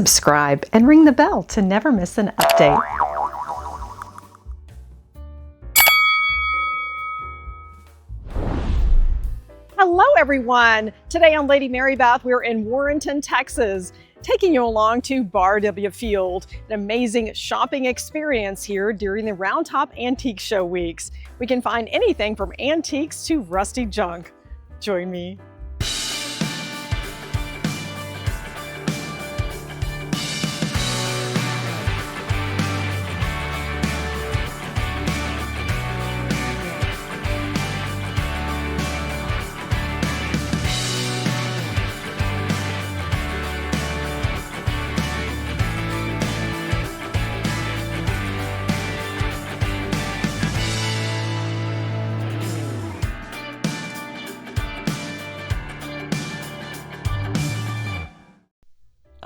subscribe, and ring the bell to never miss an update. Hello everyone! Today on Lady Mary Beth, we're in Warrenton, Texas, taking you along to BarW Field, an amazing shopping experience here during the Round Top Antique Show weeks. We can find anything from antiques to rusty junk. Join me.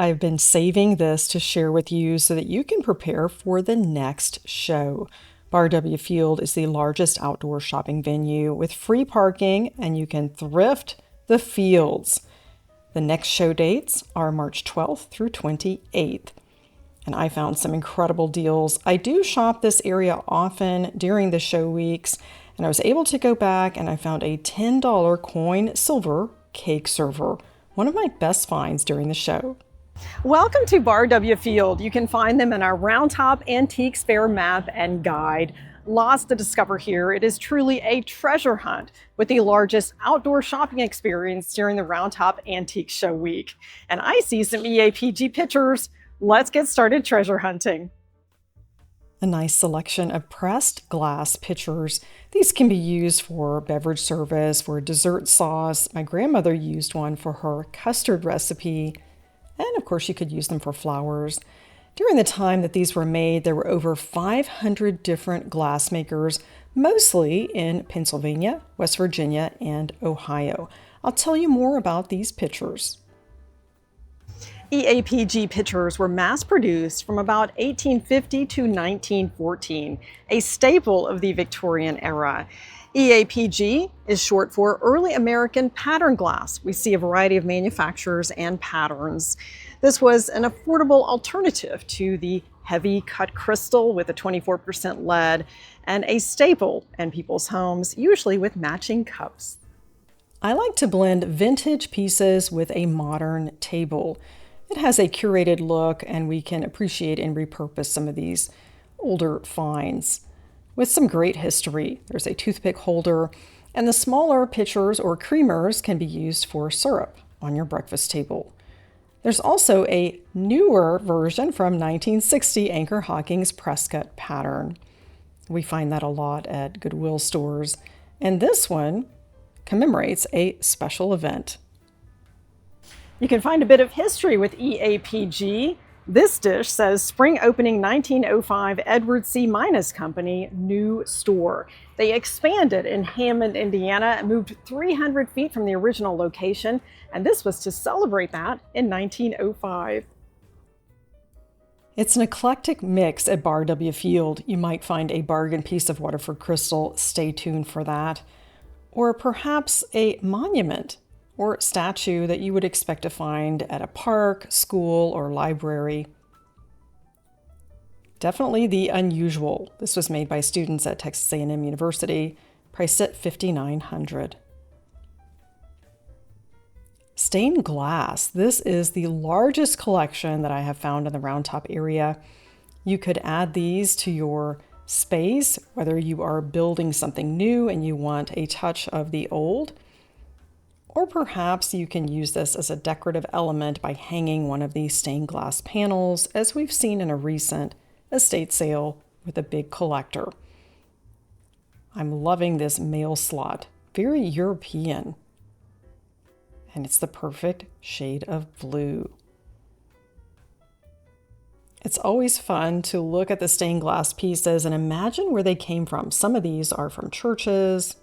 I've been saving this to share with you so that you can prepare for the next show. BarW Field is the largest outdoor shopping venue with free parking, and you can thrift the fields. The next show dates are March 12th through 28th. And I found some incredible deals. I do shop this area often during the show weeks, and I was able to go back and I found a $10 coin silver cake server, one of my best finds during the show. Welcome to BarW Field. You can find them in our Round Top Antiques Fair map and guide. Lots to discover here. It is truly a treasure hunt with the largest outdoor shopping experience during the Round Top Antique Show week. And I see some EAPG pictures. Let's get started treasure hunting. A nice selection of pressed glass pitchers. These can be used for beverage service, for dessert sauce. My grandmother used one for her custard recipe. And of course, you could use them for flowers. During the time that these were made, there were over 500 different glass makers, mostly in Pennsylvania, West Virginia, and Ohio. I'll tell you more about these pitchers. EAPG pitchers were mass-produced from about 1850 to 1914, a staple of the Victorian era. EAPG is short for Early American Pattern Glass. We see a variety of manufacturers and patterns. This was an affordable alternative to the heavy cut crystal with a 24% lead and a staple in people's homes, usually with matching cups. I like to blend vintage pieces with a modern table. It has a curated look, and we can appreciate and repurpose some of these older finds. With some great history. There's a toothpick holder, and the smaller pitchers or creamers can be used for syrup on your breakfast table. There's also a newer version from 1960 Anchor Hocking's Prescott pattern. We find that a lot at Goodwill stores, and this one commemorates a special event. You can find a bit of history with EAPG. This dish says Spring Opening 1905 Edward C. Minas Company, new store. They expanded in Hammond, Indiana, and moved 300 feet from the original location, and this was to celebrate that in 1905. It's an eclectic mix at BarW Field. You might find a bargain piece of Waterford crystal, stay tuned for that, or perhaps a monument or statue that you would expect to find at a park, school, or library. Definitely the unusual. This was made by students at Texas A&M University, priced at $5,900. Stained glass. This is the largest collection that I have found in the Round Top area. You could add these to your space, whether you are building something new and you want a touch of the old, or perhaps you can use this as a decorative element by hanging one of these stained glass panels, as we've seen in a recent estate sale with a big collector. I'm loving this mail slot, very European, and it's the perfect shade of blue. It's always fun to look at the stained glass pieces and imagine where they came from. Some of these are from churches,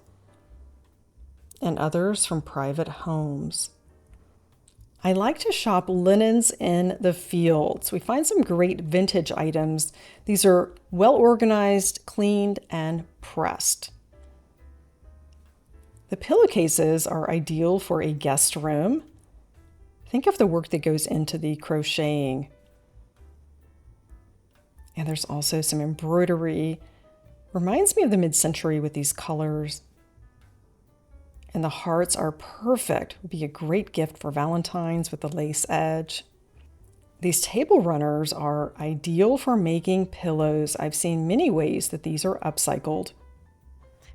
and others from private homes. I like to shop linens in the fields. We find some great vintage items. These are well organized, cleaned, and pressed. The pillowcases are ideal for a guest room. Think of the work that goes into the crocheting And there's also some embroidery. Reminds me of the mid-century with these colors. And the hearts are perfect. Would be a great gift for Valentine's with the lace edge. These table runners are ideal for making pillows. I've seen many ways that these are upcycled.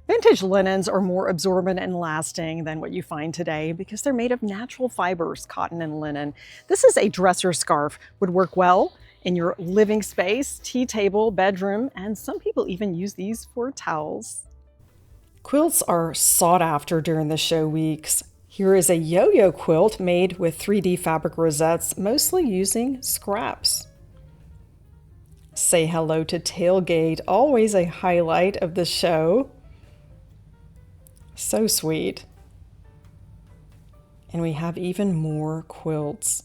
Vintage linens are more absorbent and lasting than what you find today because they're made of natural fibers, cotton and linen. This is a dresser scarf, would work well in your living space, tea table, bedroom, and some people even use these for towels. Quilts are sought after during the show weeks. Here is a yo-yo quilt made with 3D fabric rosettes, mostly using scraps. Say hello to tailgate, always a highlight of the show. So sweet. And we have even more quilts.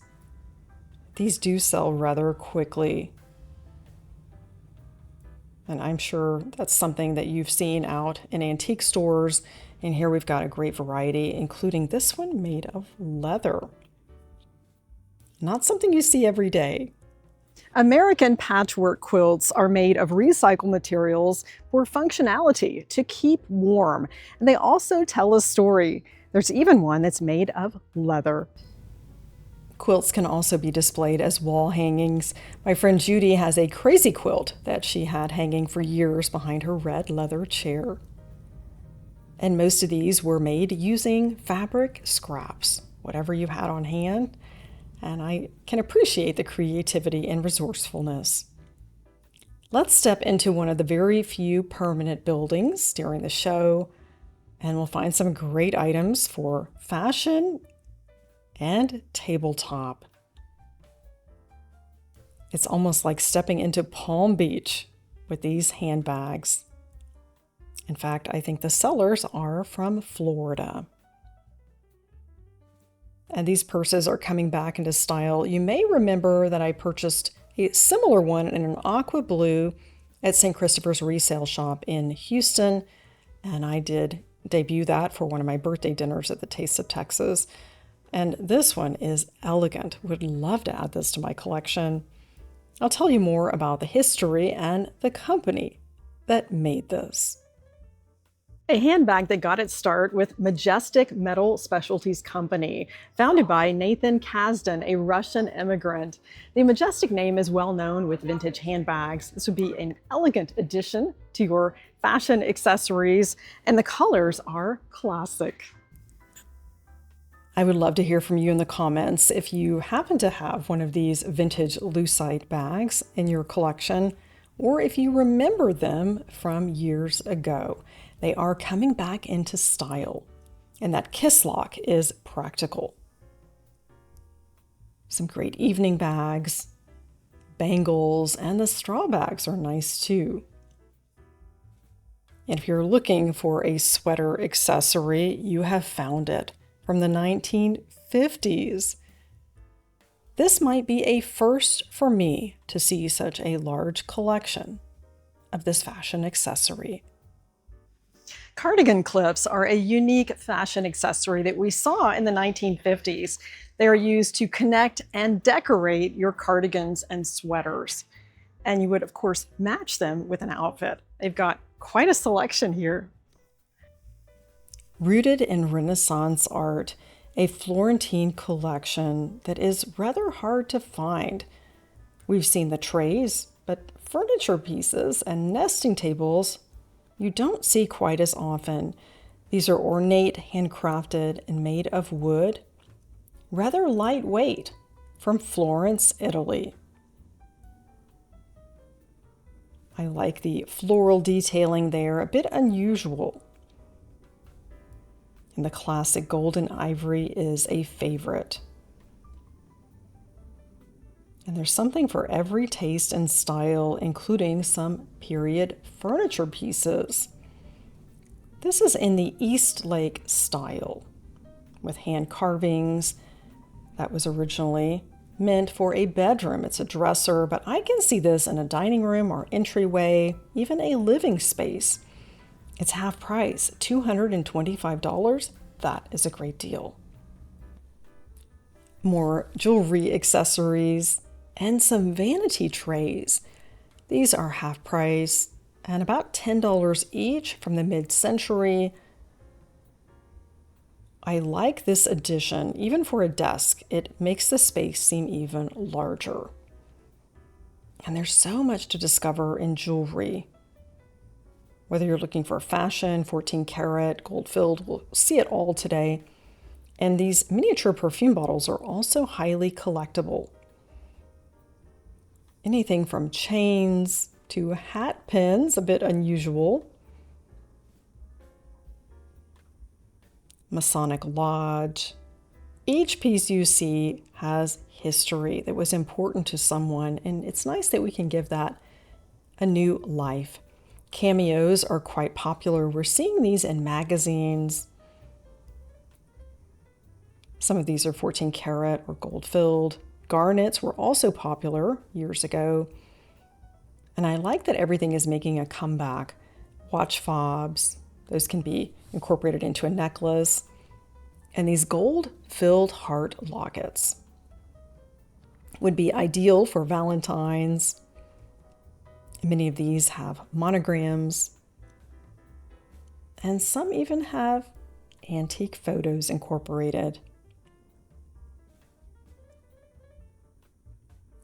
These do sell rather quickly. And I'm sure that's something that you've seen out in antique stores. And here we've got a great variety, including this one made of leather. Not something you see every day. American patchwork quilts are made of recycled materials for functionality, to keep warm. And they also tell a story. There's even one that's made of leather. Quilts can also be displayed as wall hangings. My friend Judy has a crazy quilt that she had hanging for years behind her red leather chair. And most of these were made using fabric scraps, whatever you had on hand. And I can appreciate the creativity and resourcefulness. Let's step into one of the very few permanent buildings during the show, and we'll find some great items for fashion and tabletop. It's almost like stepping into Palm Beach with these handbags. In fact, I think the sellers are from Florida. And these purses are coming back into style. You may remember that I purchased a similar one in an aqua blue at St. Christopher's resale shop in Houston. And I did debut that for one of my birthday dinners at the Taste of Texas. And this one is elegant. Would love to add this to my collection. I'll tell you more about the history and the company that made this. A handbag that got its start with Majestic Metal Specialties Company, founded by Nathan Kazdan, a Russian immigrant. The Majestic name is well known with vintage handbags. This would be an elegant addition to your fashion accessories, and the colors are classic. I would love to hear from you in the comments if you happen to have one of these vintage lucite bags in your collection, or if you remember them from years ago. They are coming back into style, and that kiss lock is practical. Some great evening bags, bangles, and the straw bags are nice too. And if you're looking for a sweater accessory, you have found it. From the 1950s. This might be a first for me to see such a large collection of this fashion accessory. Cardigan clips are a unique fashion accessory that we saw in the 1950s. They are used to connect and decorate your cardigans and sweaters. And you would, of course, match them with an outfit. They've got quite a selection here. Rooted in Renaissance art, a Florentine collection that is rather hard to find. We've seen the trays, but furniture pieces and nesting tables you don't see quite as often. These are ornate, handcrafted, and made of wood. Rather lightweight, from Florence, Italy. I like the floral detailing there, a bit unusual. And the classic golden ivory is a favorite. And there's something for every taste and style, including some period furniture pieces. This is in the East Lake style, with hand carvings. That was originally meant for a bedroom. It's a dresser, but I can see this in a dining room or entryway, even a living space. It's half price, $225. That is a great deal. More jewelry accessories and some vanity trays. These are half price and about $10 each from the mid-century. I like this addition, even for a desk. It makes the space seem even larger. And there's so much to discover in jewelry. Whether you're looking for fashion, 14 karat, gold filled, we'll see it all today. And these miniature perfume bottles are also highly collectible. Anything from chains to hat pins, a bit unusual. Masonic Lodge. Each piece you see has history that was important to someone, and it's nice that we can give that a new life. Cameos are quite popular. We're seeing these in magazines. Some of these are 14 karat or gold filled. Garnets were also popular years ago. And I like that everything is making a comeback. Watch fobs, those can be incorporated into a necklace. And these gold-filled heart lockets would be ideal for Valentine's. Many of these have monograms. And some even have antique photos incorporated.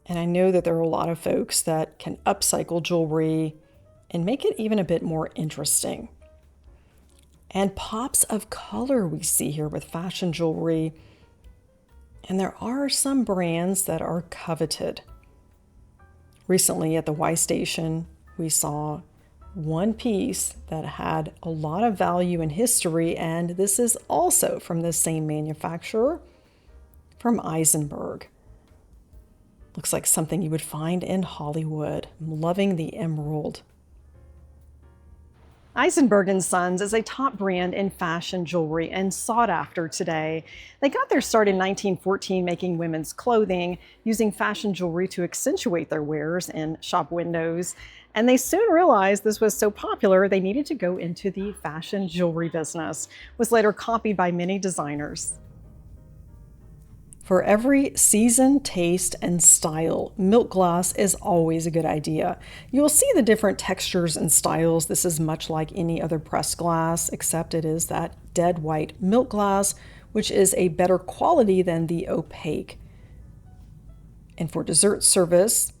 And I know that there are a lot of folks that can upcycle jewelry and make it even a bit more interesting. And pops of color we see here with fashion jewelry. And there are some brands that are coveted. Recently at the Y Station, we saw one piece that had a lot of value in history, and this is also from the same manufacturer, from Eisenberg. Looks like something you would find in Hollywood. I'm loving the emerald. Eisenberg & Sons is a top brand in fashion jewelry and sought after today. They got their start in 1914 making women's clothing, using fashion jewelry to accentuate their wares in shop windows. And they soon realized this was so popular they needed to go into the fashion jewelry business. It was later copied by many designers. For every season, taste, and style, milk glass is always a good idea. You'll see the different textures and styles. This is much like any other pressed glass, except it is that dead white milk glass, which is a better quality than the opaque. And for dessert service,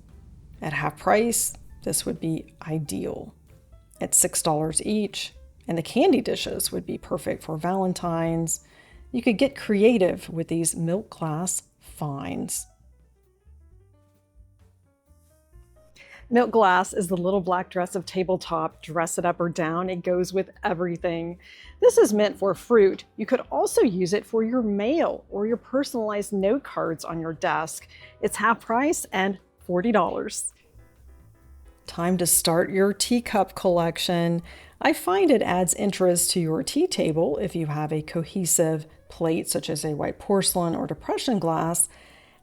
at half price, this would be ideal. At $6 each, and the candy dishes would be perfect for Valentine's. You could get creative with these milk glass finds. Milk glass is the little black dress of tabletop. Dress it up or down, it goes with everything. This is meant for fruit. You could also use it for your mail or your personalized note cards on your desk. It's half price and $40. Time to start your teacup collection. I find it adds interest to your tea table if you have a cohesive plate such as a white porcelain or depression glass,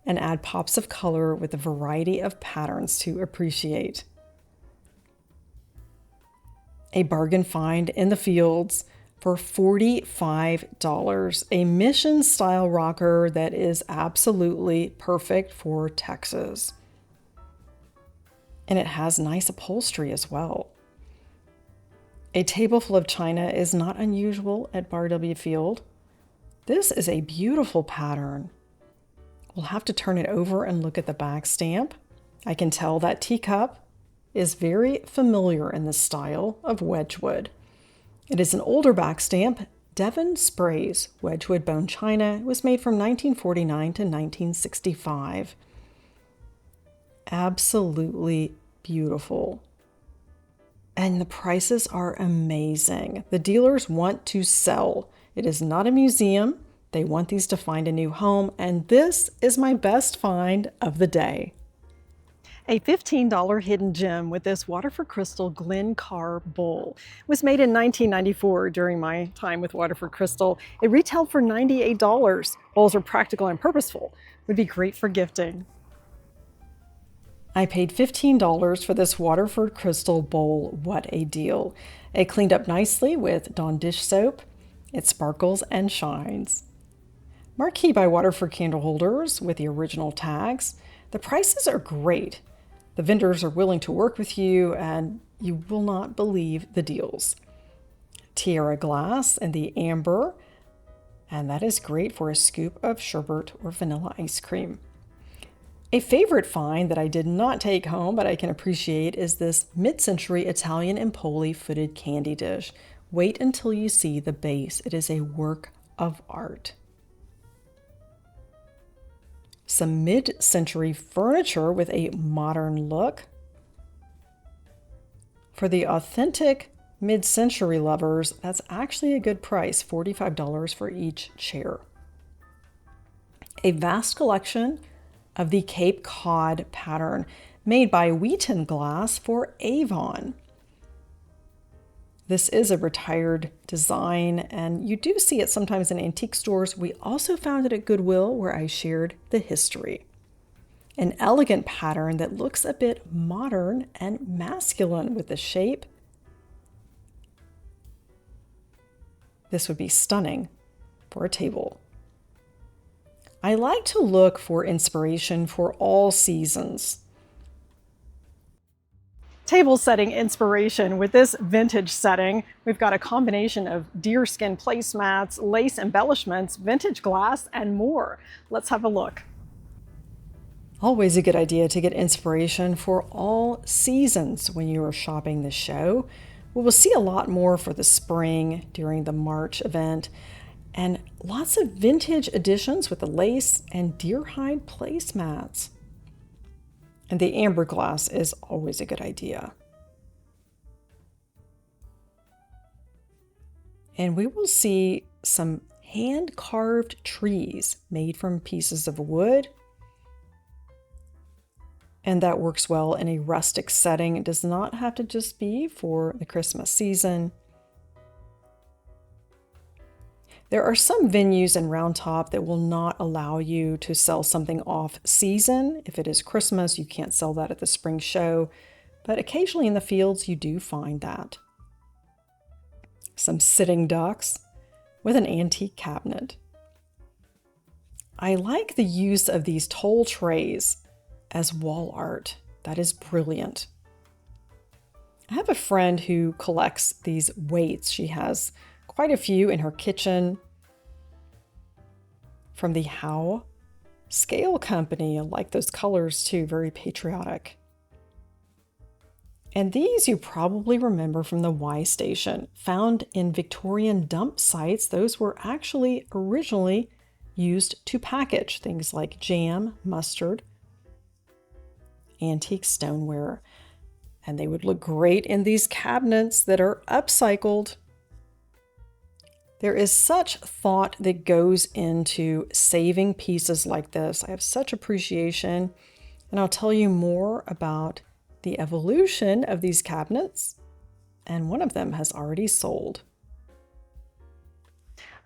and add pops of color with a variety of patterns to appreciate. A bargain find in the fields for $45, a mission style rocker that is absolutely perfect for Texas. And it has nice upholstery as well. A table full of china is not unusual at BarW Field. This is a beautiful pattern. We'll have to turn it over and look at the back stamp. I can tell that teacup is very familiar in the style of Wedgwood. It is an older back stamp. Devon Spray's Wedgwood bone china was made from 1949 to 1965. Absolutely beautiful. And the prices are amazing. The dealers want to sell. It is not a museum. They want these to find a new home, and this is my best find of the day. A $15 hidden gem with this Waterford Crystal Glencar bowl was made in 1994 during my time with Waterford Crystal. It retailed for $98. Bowls are practical and purposeful. Would be great for gifting. I paid $15 for this Waterford Crystal bowl. What a deal. It cleaned up nicely with Dawn dish soap. It sparkles and shines. Marquee by Waterford candle holders with the original tags. The prices are great. The vendors are willing to work with you, and you will not believe the deals. Tiara glass and the amber, and that is great for a scoop of sherbet or vanilla ice cream. A favorite find that I did not take home, but I can appreciate, is this mid-century Italian Empoli footed candy dish. Wait until you see the base. It is a work of art. Some mid-century furniture with a modern look. For the authentic mid-century lovers, that's actually a good price, $45 for each chair. A vast collection of the Cape Cod pattern made by Wheaton Glass for Avon. This is a retired design, and you do see it sometimes in antique stores. We also found it at Goodwill, where I shared the history. An elegant pattern that looks a bit modern and masculine with the shape. This would be stunning for a table. I like to look for inspiration for all seasons. Table setting inspiration with this vintage setting. We've got a combination of deerskin placemats, lace embellishments, vintage glass, and more. Let's have a look. Always a good idea to get inspiration for all seasons when you are shopping the show. We will see a lot more for the spring during the March event, and lots of vintage additions with the lace and deer hide placemats. And the amber glass is always a good idea. And we will see some hand-carved trees made from pieces of wood. And that works well in a rustic setting. It does not have to just be for the Christmas season. There are some venues in Round Top that will not allow you to sell something off season. If it is Christmas, you can't sell that at the spring show, but occasionally in the fields you do find that. Some sitting ducks with an antique cabinet. I like the use of these toll trays as wall art. That is brilliant. I have a friend who collects these weights. She has quite a few in her kitchen from the Howe Scale Company. I like those colors too, very patriotic. And these you probably remember from the Y Station, found in Victorian dump sites. Those were actually originally used to package things like jam, mustard, antique stoneware. And they would look great in these cabinets that are upcycled. There is such thought that goes into saving pieces like this. I have such appreciation, and I'll tell you more about the evolution of these cabinets, and one of them has already sold.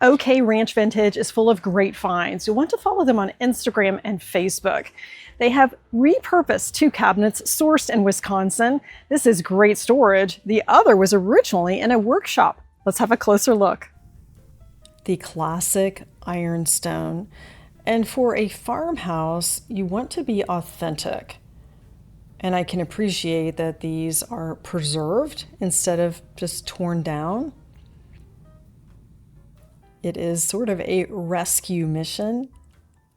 OK Ranch Vintage is full of great finds. You'll want to follow them on Instagram and Facebook. They have repurposed 2 cabinets sourced in Wisconsin. This is great storage. The other was originally in a workshop. Let's have a closer look. The classic ironstone. And for a farmhouse, you want to be authentic. And I can appreciate that these are preserved instead of just torn down. It is sort of a rescue mission,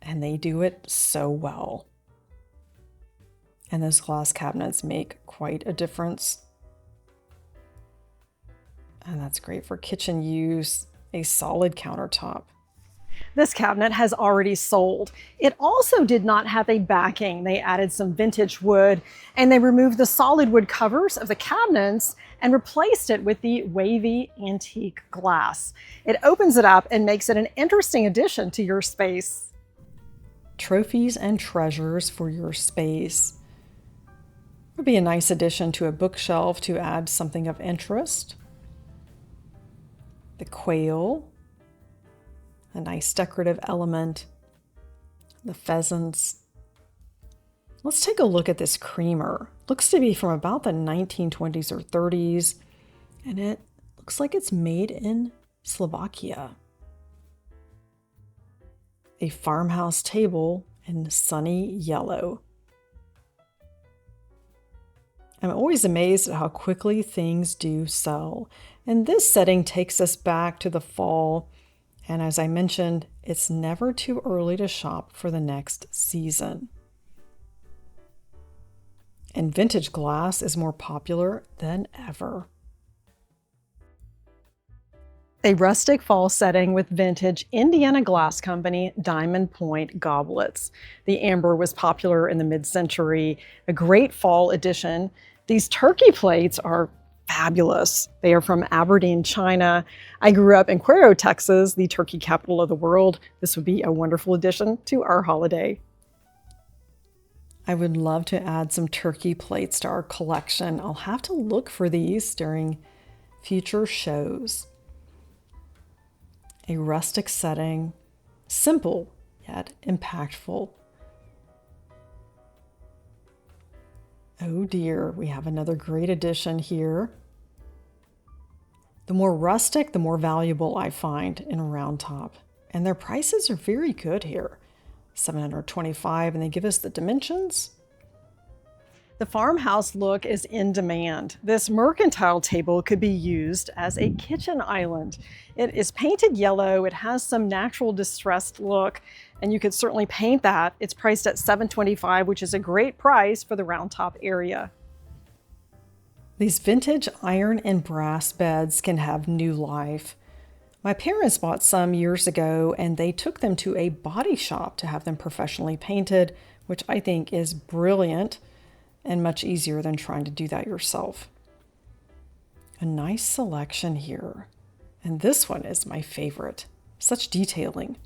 and they do it so well. And those glass cabinets make quite a difference. And that's great for kitchen use. A solid countertop. This cabinet has already sold. It also did not have a backing. They added some vintage wood, and they removed the solid wood covers of the cabinets and replaced it with the wavy antique glass. It opens it up and makes it an interesting addition to your space. Trophies and treasures for your space. Would be a nice addition to a bookshelf to add something of interest. The quail, a nice decorative element, the pheasants. Let's take a look at this creamer. Looks to be from about the 1920s or 30s, and it looks like it's made in Slovakia. A farmhouse table in sunny yellow. I'm always amazed at how quickly things do sell. And this setting takes us back to the fall. And as I mentioned, it's never too early to shop for the next season. And vintage glass is more popular than ever. A rustic fall setting with vintage Indiana Glass Company Diamond Point goblets. The amber was popular in the mid-century, a great fall addition. These turkey plates are fabulous. They are from Aberdeen, China. I grew up in Cuero, Texas, the turkey capital of the world. This would be a wonderful addition to our holiday. I would love to add some turkey plates to our collection. I'll have to look for these during future shows. A rustic setting, simple yet impactful. Oh dear, we have another great addition here. The more rustic, the more valuable I find in a round top. And their prices are very good here. $725, and they give us the dimensions. The farmhouse look is in demand. This mercantile table could be used as a kitchen island. It is painted yellow. It has some natural distressed look, and you could certainly paint that. It's priced at $725, which is a great price for the round top area. These vintage iron and brass beds can have new life. My parents bought some years ago, and they took them to a body shop to have them professionally painted, which I think is brilliant and much easier than trying to do that yourself. A nice selection here. And this one is my favorite. Such detailing.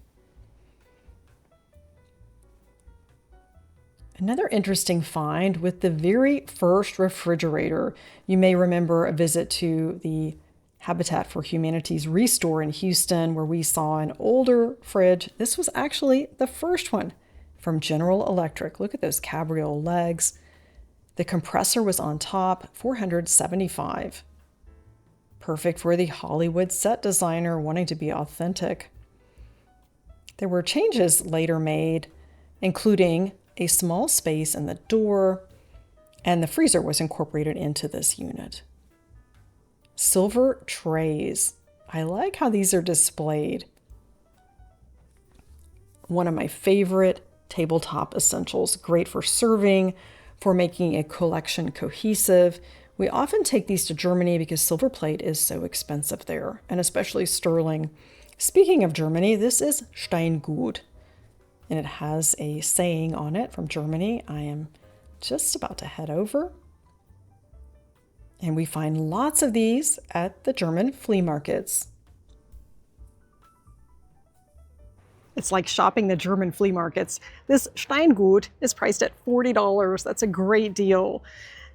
Another interesting find with the very first refrigerator. You may remember a visit to the Habitat for Humanity's Restore in Houston, where we saw an older fridge. This was actually the first one from General Electric. Look at those cabriole legs. The compressor was on top, $475. Perfect for the Hollywood set designer wanting to be authentic. There were changes later made, including a small space in the door, and the freezer was incorporated into this unit. Silver trays. I like how these are displayed. One of my favorite tabletop essentials, great for serving, for making a collection cohesive. We often take these to Germany because silver plate is so expensive there, and especially sterling. Speaking of Germany, this is Steingut, and it has a saying on it from Germany. I am just about to head over. And we find lots of these at the German flea markets. It's like shopping the German flea markets. This Steingut is priced at $40. That's a great deal.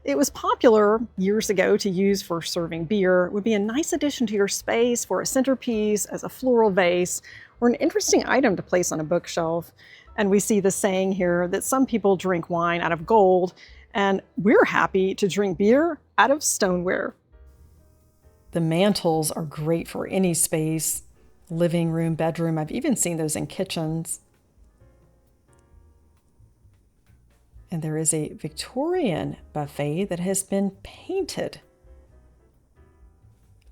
It was popular years ago to use for serving beer. It would be a nice addition to your space for a centerpiece, as a floral vase, or an interesting item to place on a bookshelf. And we see the saying here that some people drink wine out of gold, and we're happy to drink beer out of stoneware. The mantles are great for any space, living room, bedroom. I've even seen those in kitchens. And there is a Victorian buffet that has been painted,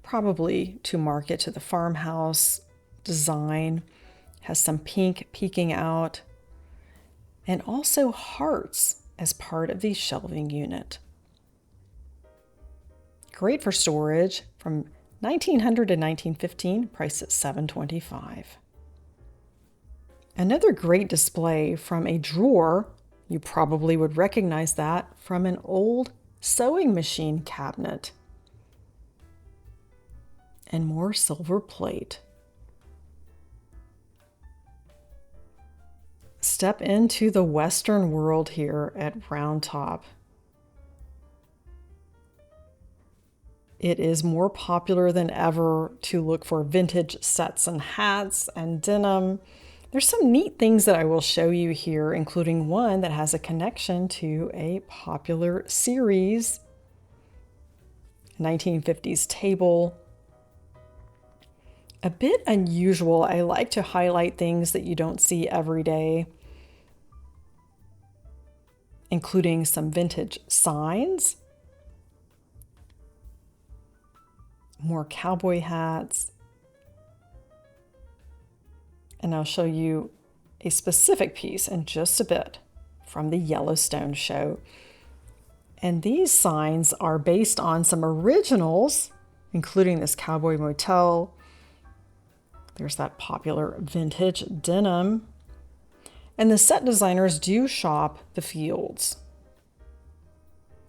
probably to market to the farmhouse design. Has some pink peeking out, and also hearts as part of the shelving unit. Great for storage, from 1900 to 1915, priced at $725. Another great display from a drawer. You probably would recognize that from an old sewing machine cabinet. And more silver plate. Step into the Western world here at Round Top. It is more popular than ever to look for vintage sets and hats and denim. There's some neat things that I will show you here, including one that has a connection to a popular series. 1950s table. A bit unusual. I like to highlight things that you don't see every day, including some vintage signs More cowboy hats. And I'll show you a specific piece in just a bit from the Yellowstone show. And these signs are based on some originals, including this cowboy motel. There's that popular vintage denim. And the set designers do shop the fields.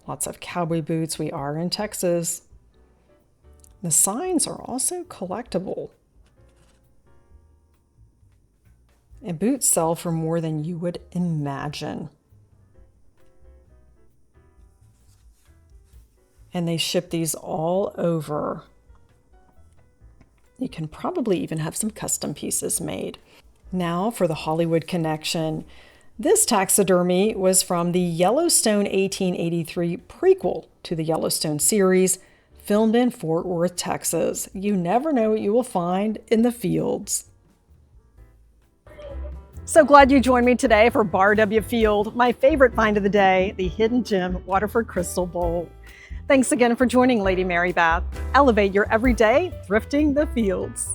Lots of cowboy boots. We are in Texas. The signs are also collectible. And boots sell for more than you would imagine. And they ship these all over. You can probably even have some custom pieces made. Now for the Hollywood connection. This taxidermy was from the Yellowstone 1883 prequel to the Yellowstone series, filmed in Fort Worth, Texas. You never know what you will find in the fields. So glad you joined me today for BarW Field, my favorite find of the day, the Hidden Gem Waterford Crystal Bowl. Thanks again for joining Lady Mary Beth. Elevate your everyday thrifting the fields.